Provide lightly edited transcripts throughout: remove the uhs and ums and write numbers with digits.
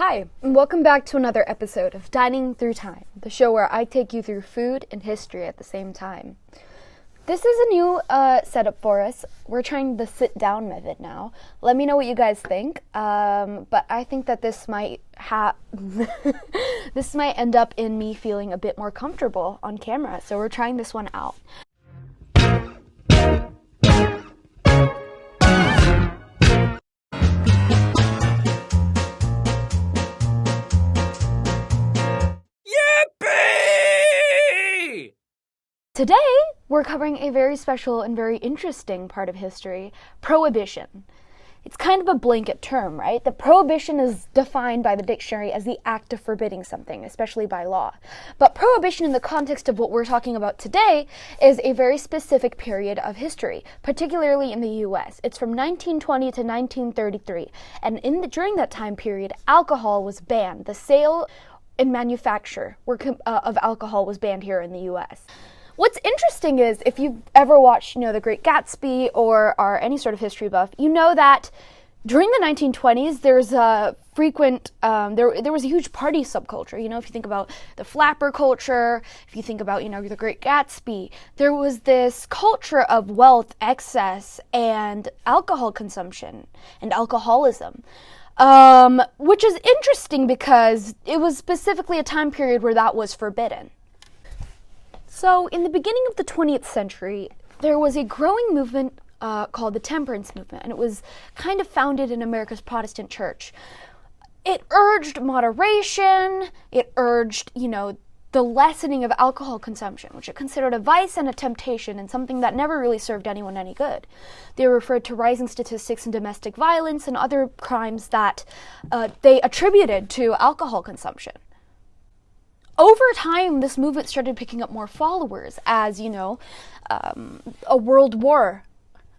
Hi, and welcome back to another episode of Dining Through Time, the show where I take you through food and history at the same time. This is a new setup for us. We're trying the sit-down method now. Let me know what you guys think, but I think that this might this might end up in me feeling a bit more comfortable on camera, so we're trying this one out. Today, we're covering a very special and very interesting part of history, Prohibition. It's kind of a blanket term, right? The Prohibition is defined by the dictionary as the act of forbidding something, especially by law. But Prohibition in the context of what we're talking about today is a very specific period of history, particularly in the U.S. It's from 1920 to 1933, and during that time period, alcohol was banned. The sale and manufacture of alcohol was banned here in the U.S. What's interesting is, if you've ever watched, The Great Gatsby or are any sort of history buff, you know that during the 1920s, there's a frequent, there was a huge party subculture. If you think about the flapper culture, if you think about, The Great Gatsby, there was this culture of wealth, excess, and alcohol consumption and alcoholism. Which is interesting because it was specifically a time period where that was forbidden. So, in the beginning of the 20th century, there was a growing movement called the temperance movement, and it was kind of founded in America's Protestant church. It urged moderation, it urged, the lessening of alcohol consumption, which it considered a vice and a temptation and something that never really served anyone any good. They referred to rising statistics in domestic violence and other crimes that they attributed to alcohol consumption. Over time, this movement started picking up more followers as, a world war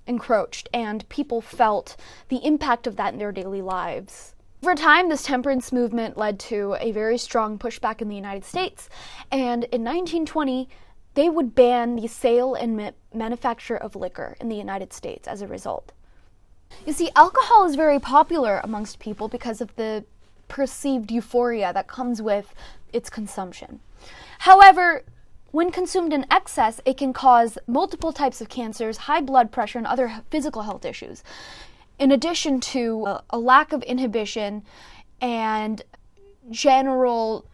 encroached and people felt the impact of that in their daily lives. Over time, this temperance movement led to a very strong pushback in the United States, and in 1920, they would ban the sale and manufacture of liquor in the United States as a result. You see, alcohol is very popular amongst people because of the perceived euphoria that comes with its consumption. However, when consumed in excess, it can cause multiple types of cancers, high blood pressure, and other physical health issues, in addition to a lack of inhibition and general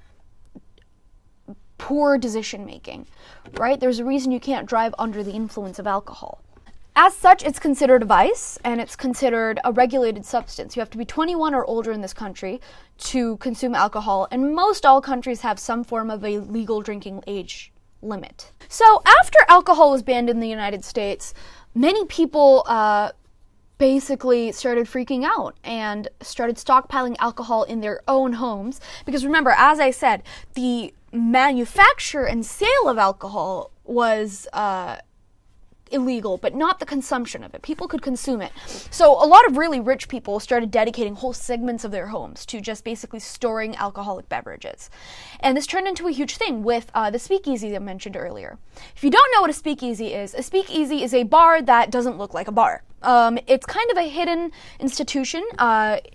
poor decision making, right? There's a reason you can't drive under the influence of alcohol. As such, it's considered a vice, and it's considered a regulated substance. You have to be 21 or older in this country to consume alcohol, and most all countries have some form of a legal drinking age limit. So after alcohol was banned in the United States, many people basically started freaking out and started stockpiling alcohol in their own homes. Because remember, as I said, the manufacture and sale of alcohol was illegal, but not the consumption of it. People could consume it. So a lot of really rich people started dedicating whole segments of their homes to just basically storing alcoholic beverages. And this turned into a huge thing with the speakeasy I mentioned earlier. If you don't know what a speakeasy is a bar that doesn't look like a bar. It's kind of a hidden institution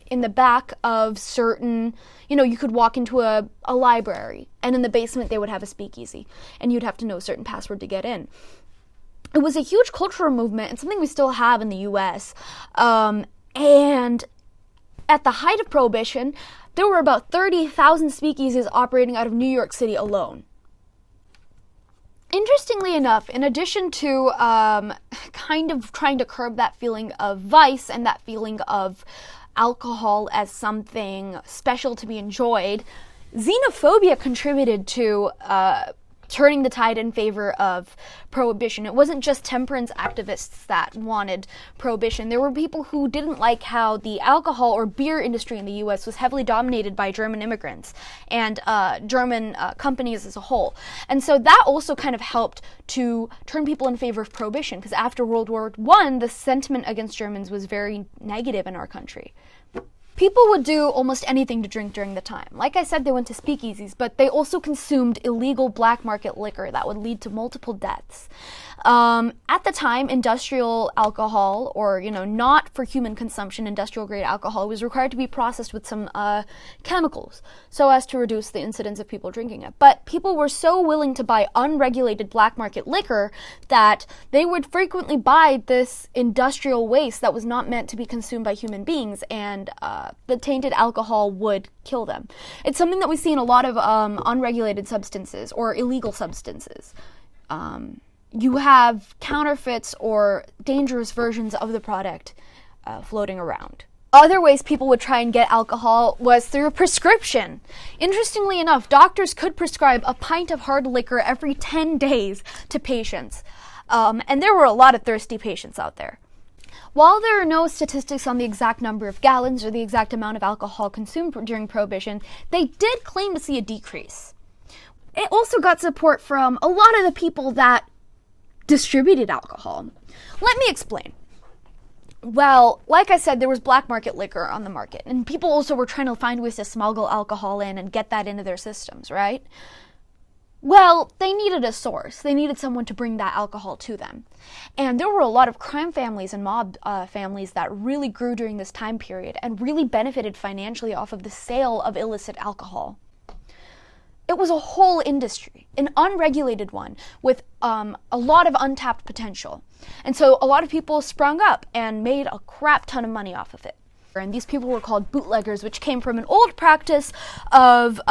in the back of certain, you could walk into a library, and in the basement they would have a speakeasy, and you'd have to know a certain password to get in. It was a huge cultural movement and something we still have in the U.S. And at the height of Prohibition, there were about 30,000 speakeasies operating out of New York City alone. Interestingly enough, in addition to kind of trying to curb that feeling of vice and that feeling of alcohol as something special to be enjoyed, xenophobia contributed to turning the tide in favor of prohibition. It wasn't just temperance activists that wanted prohibition. There were people who didn't like how the alcohol or beer industry in the U.S. was heavily dominated by German immigrants and German companies as a whole. And so that also kind of helped to turn people in favor of prohibition, because after World War I, the sentiment against Germans was very negative in our country. People would do almost anything to drink during the time. Like I said, they went to speakeasies, but they also consumed illegal black market liquor that would lead to multiple deaths. At the time, industrial alcohol, or, not for human consumption, industrial grade alcohol, was required to be processed with some chemicals so as to reduce the incidence of people drinking it. But people were so willing to buy unregulated black market liquor that they would frequently buy this industrial waste that was not meant to be consumed by human beings, and the tainted alcohol would kill them. It's something that we see in a lot of unregulated substances or illegal substances. You have counterfeits or dangerous versions of the product floating around. Other ways people would try and get alcohol was through prescription. Interestingly enough, doctors could prescribe a pint of hard liquor every 10 days to patients. And there were a lot of thirsty patients out there. While there are no statistics on the exact number of gallons or the exact amount of alcohol consumed during Prohibition, they did claim to see a decrease. It also got support from a lot of the people that distributed alcohol. Let me explain. Well, like I said, there was black market liquor on the market, and people also were trying to find ways to smuggle alcohol in and get that into their systems, right? Well, they needed a source. They needed someone to bring that alcohol to them. And there were a lot of crime families and mob families that really grew during this time period and really benefited financially off of the sale of illicit alcohol. It was a whole industry, an unregulated one, with a lot of untapped potential. And so a lot of people sprung up and made a crap ton of money off of it. And these people were called bootleggers, which came from an old practice of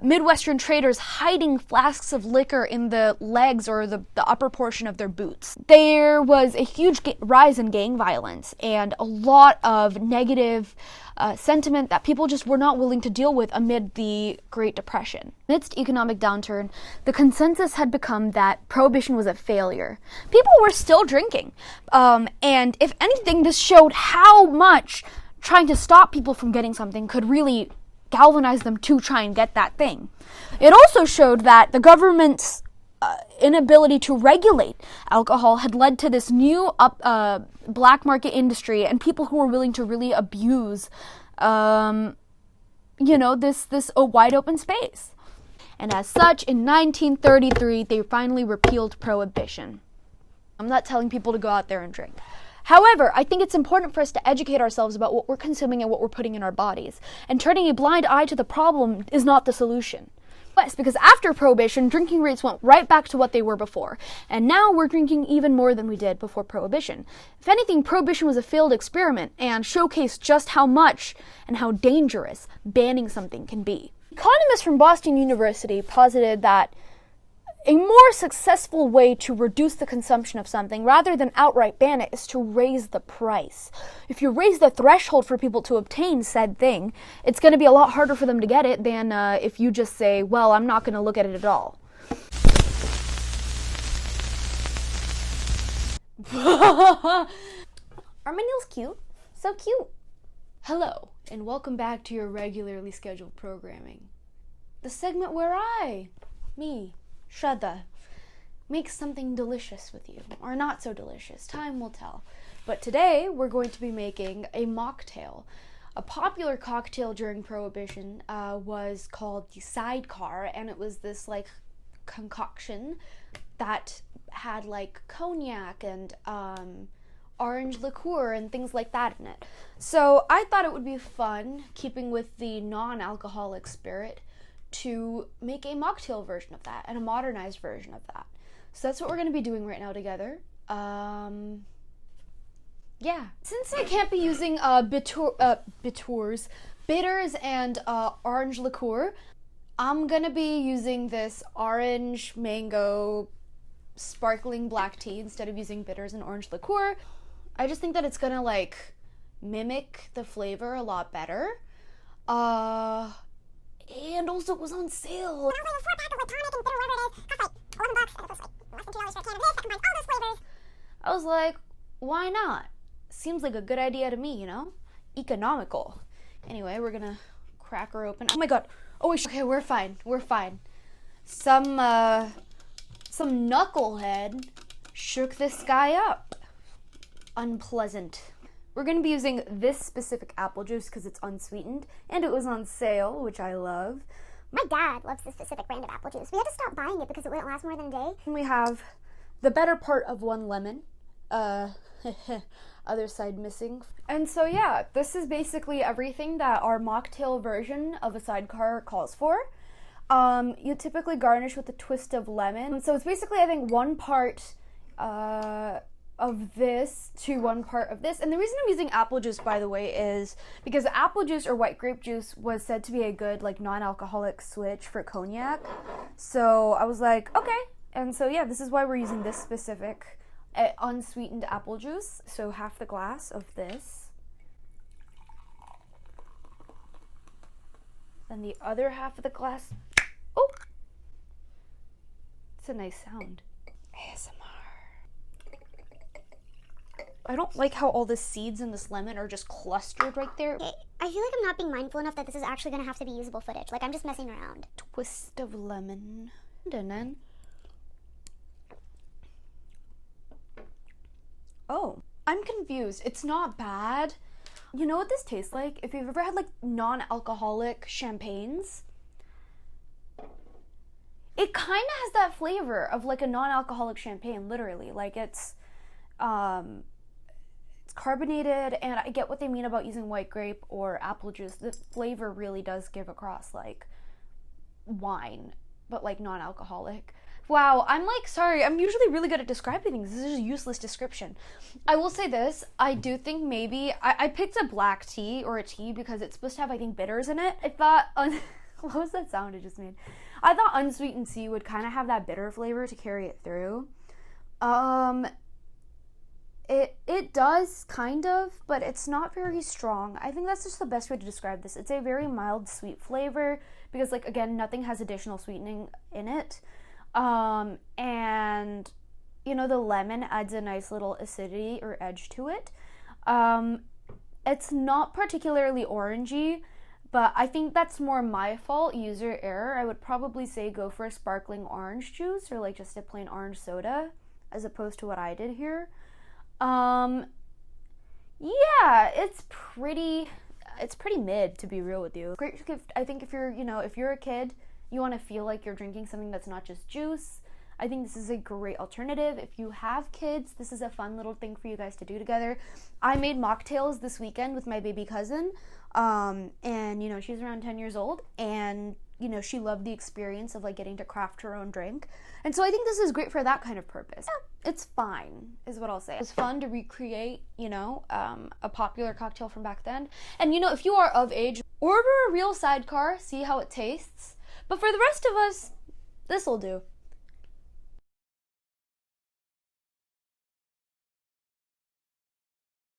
Midwestern traders hiding flasks of liquor in the legs or the upper portion of their boots. There was a huge rise in gang violence and a lot of negative sentiment that people just were not willing to deal with amid the Great Depression. Amidst economic downturn, the consensus had become that Prohibition was a failure. People were still drinking. And if anything, this showed how much trying to stop people from getting something could really galvanize them to try and get that thing. It also showed that the government's inability to regulate alcohol had led to this new black market industry and people who were willing to really abuse, this wide open space. And as such, in 1933, they finally repealed Prohibition. I'm not telling people to go out there and drink. However, I think it's important for us to educate ourselves about what we're consuming and what we're putting in our bodies. And turning a blind eye to the problem is not the solution. Yes, because after Prohibition, drinking rates went right back to what they were before. And now we're drinking even more than we did before Prohibition. If anything, Prohibition was a failed experiment and showcased just how much and how dangerous banning something can be. Economists from Boston University posited that a more successful way to reduce the consumption of something rather than outright ban it is to raise the price. If you raise the threshold for people to obtain said thing, it's going to be a lot harder for them to get it than if you just say, well, I'm not going to look at it at all. Are my nails cute? So cute. Hello, and welcome back to your regularly scheduled programming. The segment where Shradha, make something delicious with you, or not so delicious, time will tell. But today, we're going to be making a mocktail. A popular cocktail during Prohibition was called the sidecar, and it was this, concoction that had, cognac and orange liqueur and things like that in it. So I thought it would be fun, keeping with the non-alcoholic spirit, to make a mocktail version of that and a modernized version of that. So that's what we're going to be doing right now together. Since I can't be using bitters and orange liqueur, I'm going to be using this orange mango sparkling black tea instead of using bitters and orange liqueur. I just think that it's going to mimic the flavor a lot better. And also it was on sale. I was like, why not? Seems like a good idea to me, Economical. Anyway, we're gonna crack her open. Oh my god. Oh, okay, we're fine. Some knucklehead shook this guy up. Unpleasant. We're going to be using this specific apple juice because it's unsweetened, and it was on sale, which I love. My dad loves this specific brand of apple juice. We had to stop buying it because it wouldn't last more than a day. And we have the better part of 1 lemon. Other side missing. And so yeah, this is basically everything that our mocktail version of a sidecar calls for. You typically garnish with a twist of lemon. So it's basically, I think, 1 part of this to 1 part of this. And the reason I'm using apple juice, by the way, is because apple juice or white grape juice was said to be a good like non-alcoholic switch for cognac. So I was like, okay. And so yeah, this is why we're using this specific unsweetened apple juice. So half the glass of this. Then the other half of the glass. Oh! It's a nice sound. ASMR. I don't like how all the seeds in this lemon are just clustered right there. I feel like I'm not being mindful enough that this is actually going to have to be usable footage. Like, I'm just messing around. Twist of lemon. And then... Oh, I'm confused. It's not bad. You know what this tastes like? If you've ever had like non-alcoholic champagnes, it kind of has that flavor of like a non-alcoholic champagne, literally. Like it's carbonated, and I get what they mean about using white grape or apple juice. The flavor really does give across like wine, but like non-alcoholic. Wow, I'm like, sorry, I'm usually really good at describing things. This is a useless description. I will say this, I do think maybe, I picked a black tea or a tea because it's supposed to have, I think, bitters in it. I thought, what was that sound I just made? I thought unsweetened tea would kind of have that bitter flavor to carry it through. It does, kind of, but it's not very strong. I think that's just the best way to describe this. It's a very mild, sweet flavor because, like, again, nothing has additional sweetening in it. And, you know, the lemon adds a nice little acidity or edge to it. It's not particularly orangey, but I think that's more my fault, user error. I would probably say go for a sparkling orange juice or like just a plain orange soda as opposed to what I did here. Yeah, it's pretty mid, to be real with you. Great gift, I think, if you're, you know, if you're a kid, you want to feel like you're drinking something that's not just juice. I think this is a great alternative. If you have kids, this is a fun little thing for you guys to do together. I made mocktails this weekend with my baby cousin, and, you know, she's around 10 years old, and, you know, she loved the experience of, like, getting to craft her own drink. And so I think this is great for that kind of purpose. Yeah, it's fine, is what I'll say. It's fun to recreate, you know, a popular cocktail from back then. And, you know, if you are of age, order a real sidecar, see how it tastes. But for the rest of us, this'll do.